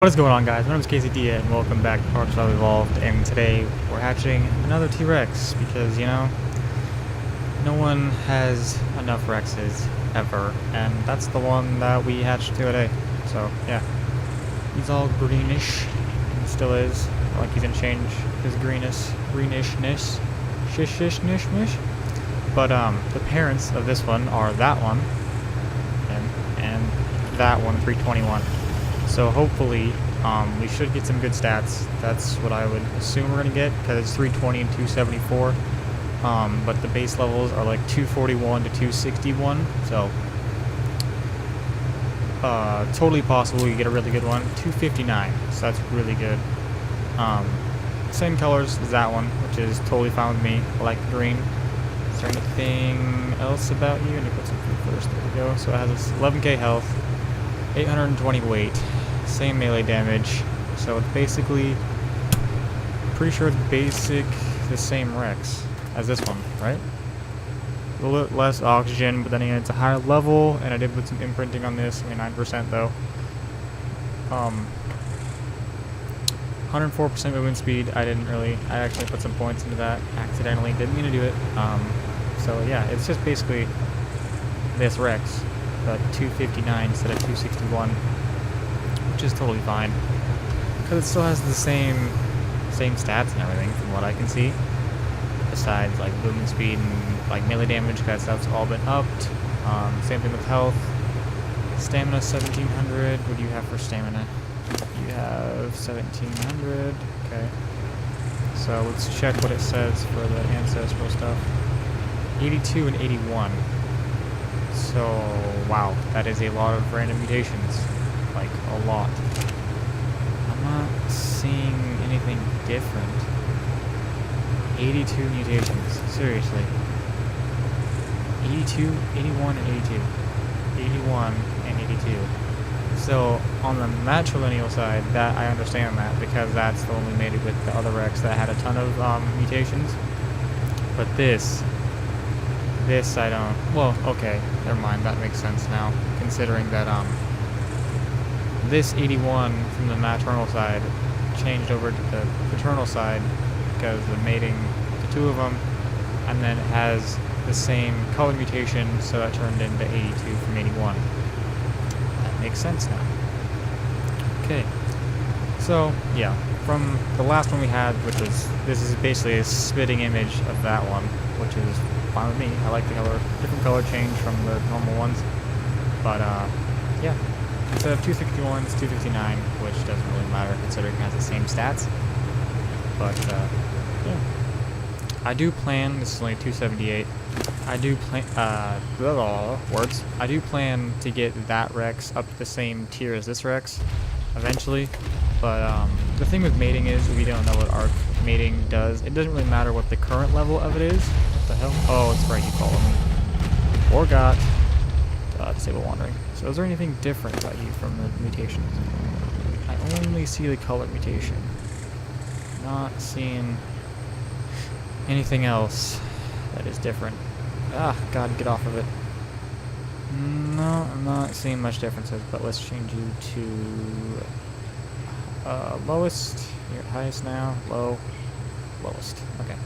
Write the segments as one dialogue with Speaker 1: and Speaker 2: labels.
Speaker 1: What is going on, guys? My name is Casey and welcome back to Cars Evolved, and today we're hatching another T-Rex because, you know, no one has enough Rexes ever, and that's the one that we hatched today. So, yeah. He's all greenish, and still is. Like he's gonna change his greenishness, shish-nish-nish. But, the parents of this one are that one, and that one, 321. So hopefully, we should get some good stats. That's what I would assume we're gonna get, because it's 320 and 274. But the base levels are like 241 to 261. So, totally possible you get a really good one. 259. So that's really good. Same colors as that one, which is totally fine with me. I like the green. Is there anything else about you? I need to put some food first. There we go. So it has this 11k health, 820 weight. Same melee damage, so it's basically, pretty sure it's the same Rex as this one, right? A little bit less oxygen, but then again, it's a higher level, and I did put some imprinting on this, only 9% though. 104% movement speed, I actually put some points into that, accidentally, didn't mean to do it. So yeah, it's just basically this Rex, but 259 instead of 261. Which is totally fine, because it still has the same stats and everything from what I can see, besides like movement speed and like melee damage, because that's all been upped. Same thing with health. Stamina 1700. What do you have for stamina? You have 1700. Okay, so let's check what it says for the ancestral stuff. 82 and 81. So wow, that is a lot of random mutations. Like a lot. I'm not seeing anything different. 82 mutations. Seriously. 82, 81, and 82. 81 and 82. So on the matrilineal side, that I understand that because that's the one we made it with the other Rex that had a ton of mutations. But this I don't. Well, okay, never mind. That makes sense now, considering that this 81 from the maternal side changed over to the paternal side because of mating the two of them, and then it has the same color mutation, so that turned into 82 from 81. That makes sense now. Okay, so yeah, from the last one we had, which was, this is basically a spitting image of that one, which is fine with me. I like the different color change from the normal ones, but yeah. Instead of 261, it's 259, which doesn't really matter considering it has the same stats. But, yeah. I do plan, this is only 278, I do plan, I do plan to get that Rex up to the same tier as this Rex, eventually. But, the thing with mating is, if you don't know what arc mating does, it doesn't really matter what the current level of it is. What the hell? Oh, it's right, you follow me. Or got. Disable wandering. So is there anything different about you from the mutations? I only see the color mutation. Not seeing anything else that is different. Ah, God, get off of it. No, I'm not seeing much differences, but let's change you to lowest. You're at highest now. Low. Lowest. Okay.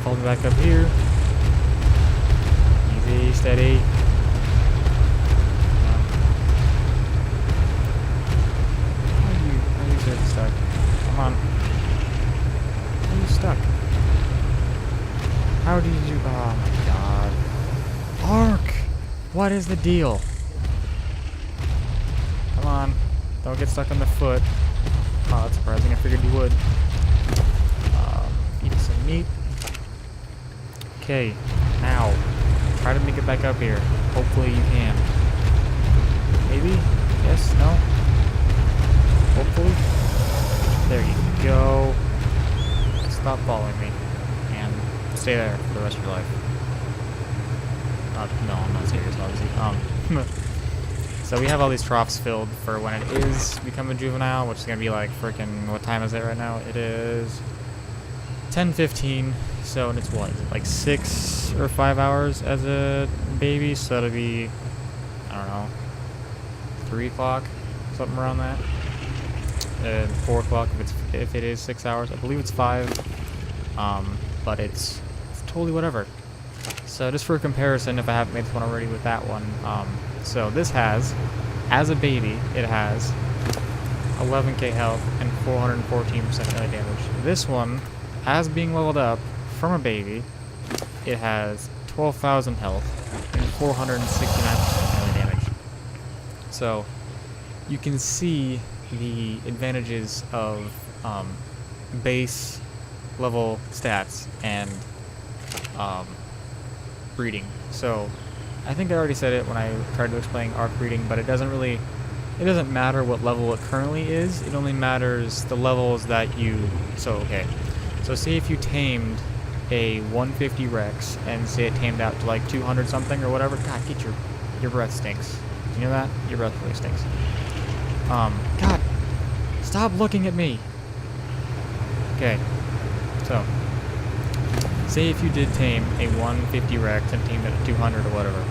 Speaker 1: Fold back up here. Easy, steady. Stuck. Come on. How are you stuck? How did you... Oh my god. Arc! What is the deal? Come on. Don't get stuck on the foot. Oh, that's surprising. I figured you would. Eat some meat. Okay. Now. Try to make it back up here. Hopefully you can. Maybe? Yes? No? Hopefully? There you go. Stop following me. And stay there for the rest of your life. No, I'm not serious, obviously. So we have all these troughs filled for when it is become a juvenile, which is going to be like freaking, what time is it right now? It is 10:15, so it's what? Is it like 6 or 5 hours as a baby? So that'll be, I don't know, 3 o'clock, something around that. 4 o'clock if it is 6 hours. I believe it's 5, but it's totally whatever. So just for comparison, if I haven't made this one already with that one, so this has, as a baby, it has 11k health and 414% melee damage. This one, as being leveled up from a baby, it has 12,000 health and 469% melee damage. So you can see the advantages of base level stats and breeding. So I think I already said it when I tried to explain arc breeding, but it doesn't matter what level it currently is. It only matters the levels that you. So say if you tamed a 150 Rex and say it tamed out to like 200 something or whatever. God, get your breath stinks. You know that? Your breath really stinks. God, stop looking at me. Okay, so say if you did tame a 150 Rex and tamed it at 200 or whatever,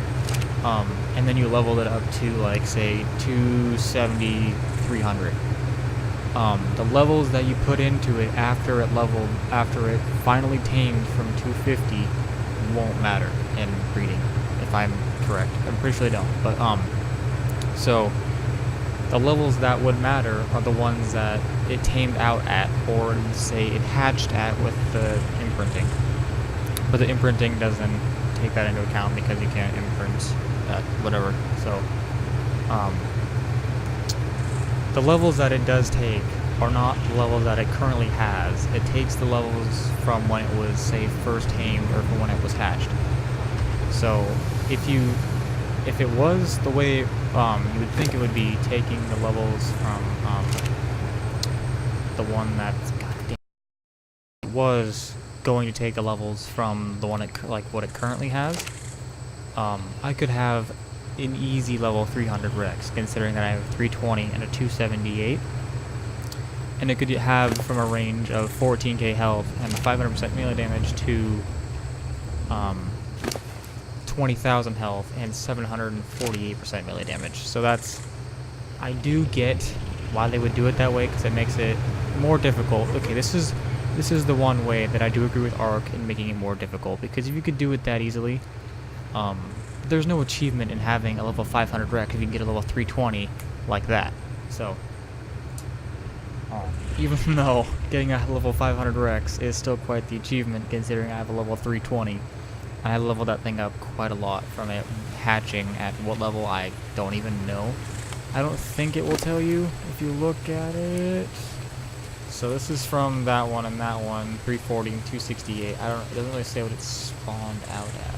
Speaker 1: and then you leveled it up to like say 270, 300. The levels that you put into it after it finally tamed from 250 won't matter in breeding, if I'm correct. I'm pretty sure they don't, but so the levels that would matter are the ones that it tamed out at, or say it hatched at with the imprinting. But the imprinting doesn't take that into account because you can't imprint at whatever. So the levels that it does take are not the levels that it currently has. It takes the levels from when it was, say, first tamed or from when it was hatched. So if it was the way you would think it would be, taking the levels from the one that's was going to take the levels from the one what it currently has, I could have an easy level 300 Rex, considering that I have a 320 and a 278, and it could have from a range of 14k health and 500% melee damage to 20,000 health and 748% melee damage. So I do get why they would do it that way, because it makes it more difficult. Okay, this is the one way that I do agree with Arc in making it more difficult, because if you could do it that easily, there's no achievement in having a level 500 Rex if you can get a level 320 like that. So even though getting a level 500 Rex is still quite the achievement, considering I have a level 320, I leveled that thing up quite a lot from it hatching at what level I don't even know. I don't think it will tell you if you look at it. So this is from that one and that one, 340 and 268. It doesn't really say what it spawned out at.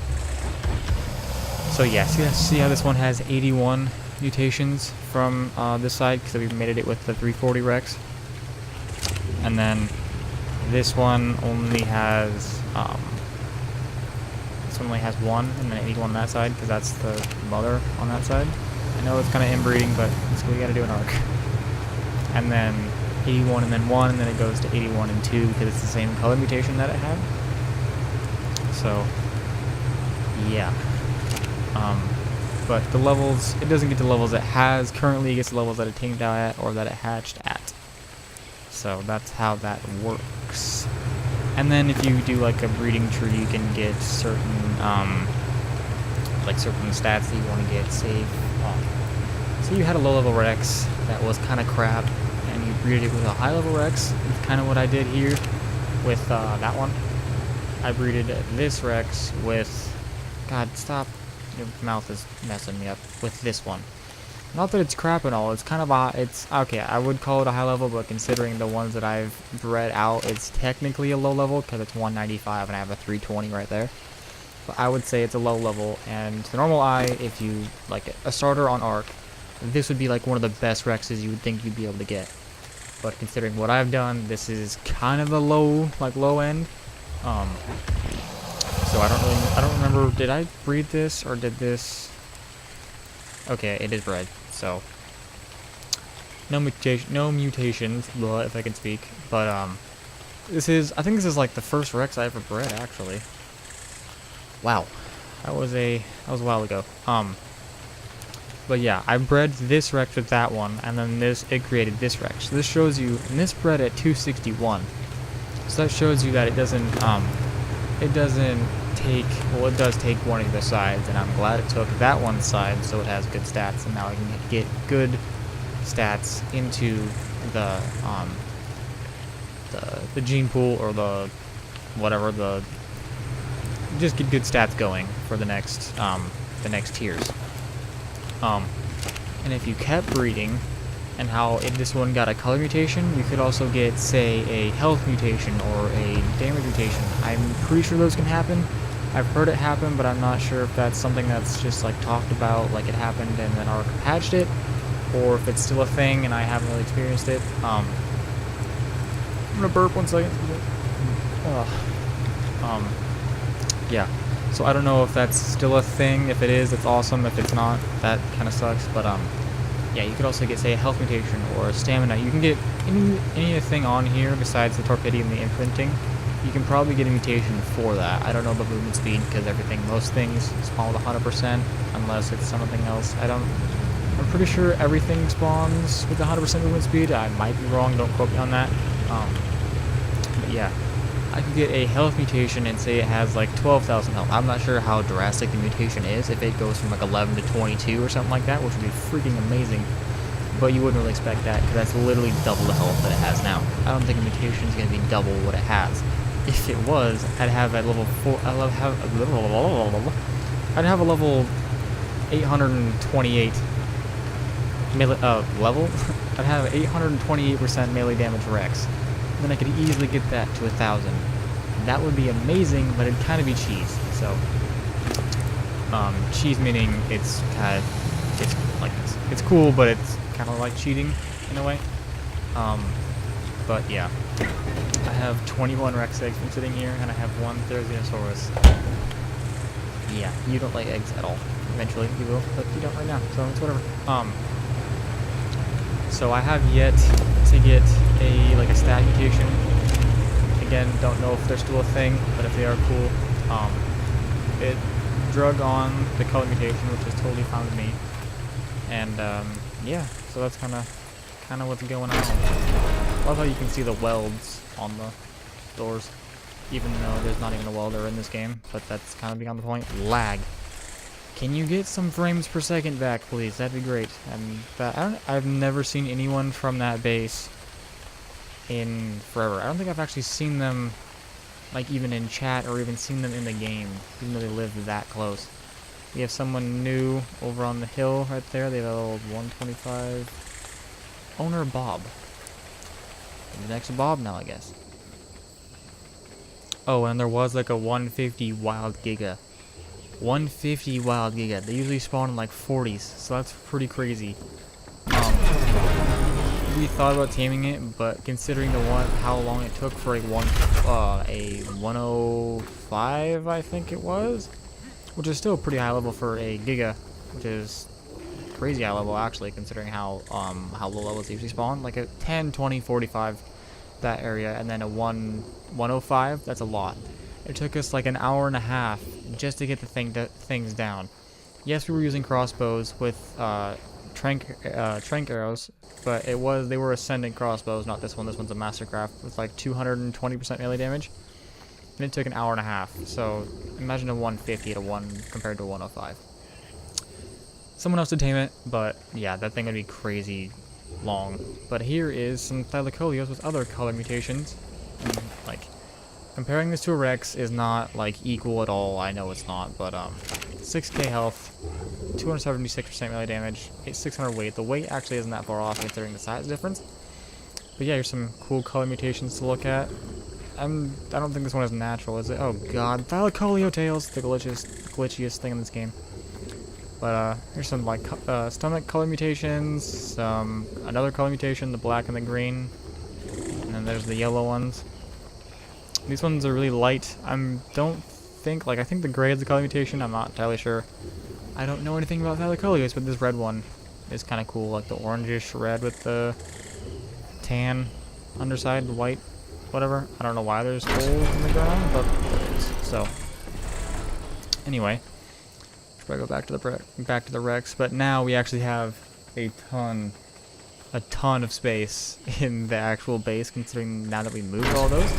Speaker 1: So yeah, see how this one has 81 mutations from this side, because we made it with the 340 Rex. And then this one only has one, and then 81 on that side, because that's the mother on that side. I know it's kind of inbreeding, but that's what we gotta do in Arc. And then 81 and then 1, and then it goes to 81 and 2, because it's the same color mutation that it had. So yeah, but the levels, it doesn't get the levels it has currently, it gets the levels that it tamed out at or that it hatched at. So that's how that works. And then if you do like a breeding tree, you can get certain certain stats that you want to get. Say you had a low level Rex that was kind of crap, and you breeded it with a high level Rex. It's kind of what I did here with that one. I breeded this Rex with, God, stop, your mouth is messing me up, with this one. Not that it's crap and all, it's kind of it's okay, I would call it a high level, but considering the ones that I've bred out, it's technically a low level, because it's 195 and I have a 320 right there. But I would say it's a low level, and to the normal eye, if you, like a starter on Arc, this would be like one of the best Rexes you would think you'd be able to get. But considering what I've done, this is kind of a low end. So I don't remember, did I breed this, or did this? Okay, it is bred, so no mutations, blah, if I can speak. But I think this is like the first Rex I ever bred, actually. Wow, that was a while ago. But yeah, I bred this Rex with that one, and then it created this Rex. So this shows you, and this bred at 261. So that shows you that it doesn't take, well, it does take one of the sides, and I'm glad it took that one side, so it has good stats, and now I can get good stats into the gene pool, or the whatever, just get good stats going for the next tiers. And if you kept breeding, and how if this one got a color mutation, you could also get, say, a health mutation or a damage mutation. I'm pretty sure those can happen. I've heard it happen, but I'm not sure if that's something that's just like talked about, like it happened and then Ark patched it, or if it's still a thing and I haven't really experienced it. I'm gonna burp 1 second. Yeah. So I don't know if that's still a thing. If it is, it's awesome. If it's not, that kind of sucks. But yeah, you could also get, say, a health mutation or a stamina. You can get anything on here besides the torpedo and the imprinting. You can probably get a mutation for that. I don't know about movement speed because most things spawn with 100% unless it's something else. I'm pretty sure everything spawns with 100% movement speed. I might be wrong. Don't quote me on that. But yeah. I could get a health mutation and say it has like 12,000 health. I'm not sure how drastic the mutation is, if it goes from like 11 to 22 or something like that, which would be freaking amazing. But you wouldn't really expect that, because that's literally double the health that it has now. I don't think a mutation is going to be double what it has. If it was, I'd have at level 4, I'd have a level 828 melee, level? I'd have 828% melee damage Rex. Then I could easily get that to 1,000. That would be amazing, but it'd kind of be cheese. So, cheese meaning it's cool, but it's kind of like cheating in a way. But yeah, I have 21 Rex eggs from sitting here, and I have 1 Therizinosaurus. Yeah, you don't like eggs at all. Eventually you will, but you don't right now, so it's whatever. So I have yet to get a stat mutation. Again, don't know if they're still a thing, but if they are, cool. It drug on the color mutation, which is totally fine with me. And yeah, so that's kind of what's going on. I love how you can see the welds on the doors, even though there's not even a welder in this game. But that's kind of beyond the point. Lag. Can you get some frames per second back, please? That'd be great. And I've never seen anyone from that base in forever. I don't think I've actually seen them, like, even in chat or even seen them in the game, even though they live that close. We have someone new over on the hill right there. They have a little 125. Owner Bob. The next Bob now, I guess. Oh, and there was like a 150 wild giga. 150 wild giga. They usually spawn in like 40s, so that's pretty crazy. We thought about taming it, but considering how long it took for a 105, I think it was, which is still a pretty high level for a giga, which is crazy high level actually, considering how low levels usually spawn. Like a 10, 20, 45, that area, and then a 105. That's a lot. It took us like an hour and a half just to get the things down. Yes, we were using crossbows with trank arrows, but they were ascending crossbows, not this one. This one's a mastercraft with like 220% melee damage, and it took an hour and a half. So imagine a 150 to 1 compared to a 105. Someone else to tame it, but yeah, that thing would be crazy long. But here is some Thylacoleos with other color mutations, and like, comparing this to a Rex is not like equal at all. I know it's not, but 6k health, 276% melee damage, 600 weight. The weight actually isn't that far off considering the size difference. But yeah, here's some cool color mutations to look at. I don't think this one is natural, is it? Oh god, Thylacoleo tails, the glitchiest thing in this game. But here's some like stomach color mutations, another color mutation, the black and the green, and then there's the yellow ones. These ones are really light. I think the gray is the color mutation. I'm not entirely sure. I don't know anything about Thylacoleos, but this red one is kind of cool, like the orangish red with the tan underside, the white, whatever. I don't know why there's holes in the ground, but there is. So, anyway, before I go back to the Rex. But now we actually have a ton of space in the actual base, considering now that we moved all those,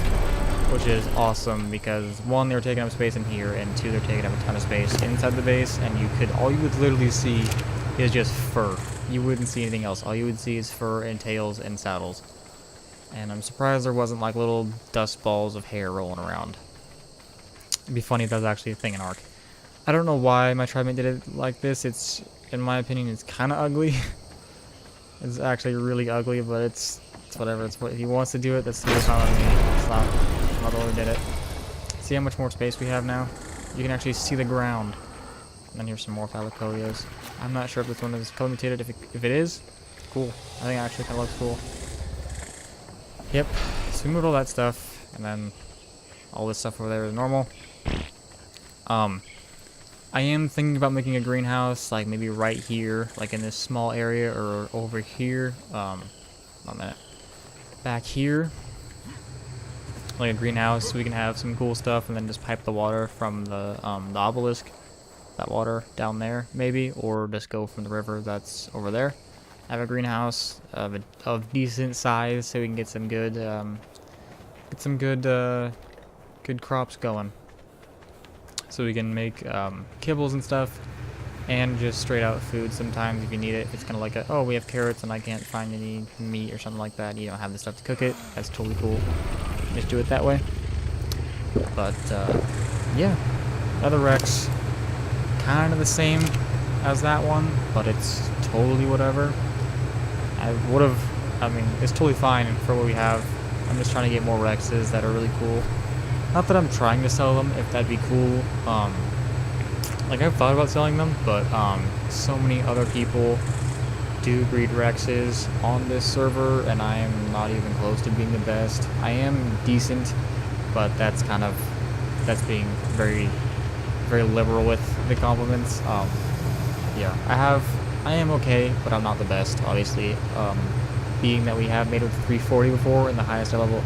Speaker 1: which is awesome because one, they're taking up space in here, and two, they're taking up a ton of space inside the base. And all you would literally see is just fur. You wouldn't see anything else. All you would see is fur and tails and saddles. And I'm surprised there wasn't like little dust balls of hair rolling around. It'd be funny if that was actually a thing in Ark. I don't know why my tribemate did it like this. It's, in my opinion, it's kind of ugly. It's actually really ugly, but it's whatever. It's what if he wants to do it. That's totally fine with me. It's not the way we did it. See how much more space we have now? You can actually see the ground. And then here's some more Thylacoias. I'm not sure if this one is co-mutated. If it is, cool. I think it actually kind of looks cool. Yep. So we moved all that stuff, and then all this stuff over there is normal. I am thinking about making a greenhouse, like maybe right here, like in this small area, or over here. One minute. Back here, like a greenhouse, so we can have some cool stuff, and then just pipe the water from the obelisk, that water down there, maybe, or just go from the river that's over there. Have a greenhouse of decent size, so we can get some good, good crops going. So we can make kibbles and stuff, and just straight out food sometimes if you need it. It's kind of like oh, we have carrots and I can't find any meat or something like that. You don't have the stuff to cook it. That's totally cool. Just do it that way. But yeah, another Rex, kind of the same as that one, but it's totally whatever. I mean, it's totally fine for what we have. I'm just trying to get more Rexes that are really cool. Not that I'm trying to sell them, if that'd be cool. Like, I've thought about selling them, but so many other people do breed Rexes on this server, and I am not even close to being the best. I am decent, but that's being very, very liberal with the compliments. Yeah, I am okay, but I'm not the best, obviously. Being that we have made it to 340 before, and the highest level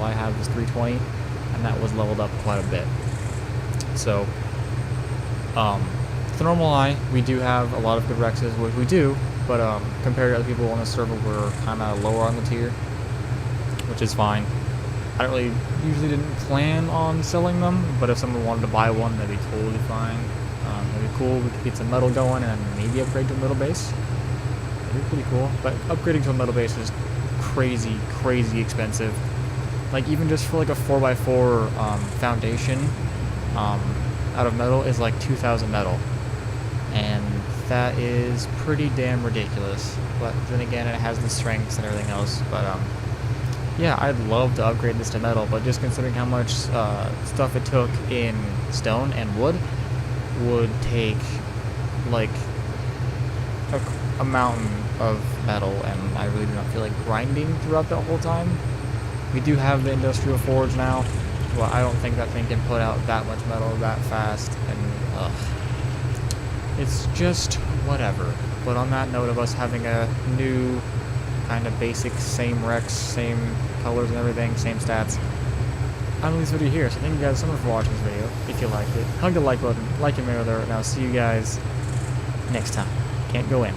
Speaker 1: I have is 320, and that was leveled up quite a bit. So, to the normal eye, we do have a lot of good Rexes, which we do, but compared to other people on the server, we're kind of lower on the tier, which is fine. I usually didn't plan on selling them, but if someone wanted to buy one, that'd be totally fine. That'd be cool. We could get some metal going and maybe upgrade to a metal base. That'd be pretty cool. But upgrading to a metal base is crazy, crazy expensive. Like, even just for like a 4x4 foundation out of metal is like 2,000 metal. And that is pretty damn ridiculous. But then again, it has the strengths and everything else. But yeah, I'd love to upgrade this to metal, but just considering how much stuff it took in stone and wood, would take like a mountain of metal, and I really do not feel like grinding throughout the whole time. We do have the industrial forge now. Well, I don't think that thing can put out that much metal that fast, and it's just whatever. But on that note of us having a new kind of basic same Rex, same colors and everything, same stats, I'm leaving this video here. So thank you guys so much for watching this video. If you liked it, hug the like button, like and mirror there, and I'll see you guys next time. Can't go in.